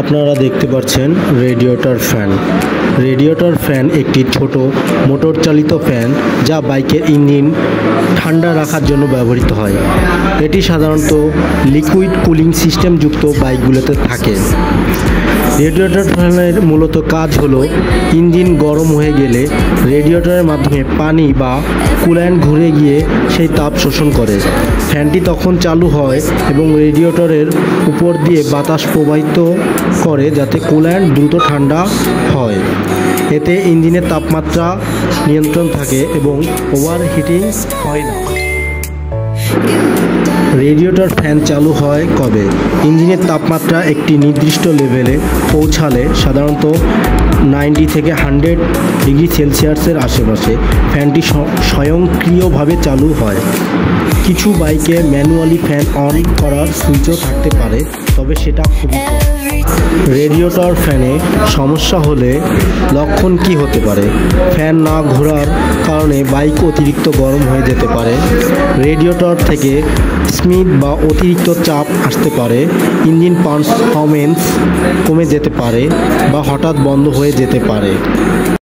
আপনারা দেখতে পাচ্ছেন রেডিয়েটর ফ্যান একটি ছোট মোটর চালিত ফ্যান যা বাইকের ইঞ্জিন ঠান্ডা রাখার জন্য ব্যবহৃত হয়। এটি সাধারণত লিকুইড কুলিং সিস্টেম যুক্ত বাইকগুলোতে থাকে। রেডিয়েটর ফ্যানের মূলত কাজ হলো ইঞ্জিন গরম হয়ে গেলে রেডিয়েটরের মাধ্যমে পানি বা কুল্যান্ট ঘুরে গিয়ে সেই তাপ শোষণ করে। ফ্যানটি তখন চালু হয় এবং রেডিয়েটরের উপর দিয়ে বাতাস প্রবাহিত করে যাতে কুল্যান্ট দ্রুত ঠান্ডা হয়। এতে ইঞ্জিনের তাপমাত্রা নিয়ন্ত্রণ থাকে এবং ওভারহিটিং হয় না। রেডিয়েটর ফ্যান চালু হয় কবে? ইঞ্জিনের তাপমাত্রা একটি নির্দিষ্ট লেভেলে পৌঁছালে, সাধারণত 90 থেকে 100 ডিগ্রি সেলসিয়াসের আশেপাশে, ফ্যানটি স্বয়ংক্রিয়ভাবে চালু হয়। কিছু বাইকে ম্যানুয়ালি ফ্যান অন করার সুইচও থাকতে পারে, তবে সেটা খুবই কম। রেডিয়েটর ফ্যানে সমস্যা হলে লক্ষণ কী হতে পারে? ফ্যান না ঘোরার কারণে বাইক অতিরিক্ত গরম হয়ে যেতে পারে। রেডিয়েটর থেকে স্মিথ বা অতিরিক্ত চাপ আসতে পারে। ইঞ্জিন পারফরম্যান্স কমে যেতে পারে বা হঠাৎ বন্ধ হয়ে যেতে পারে।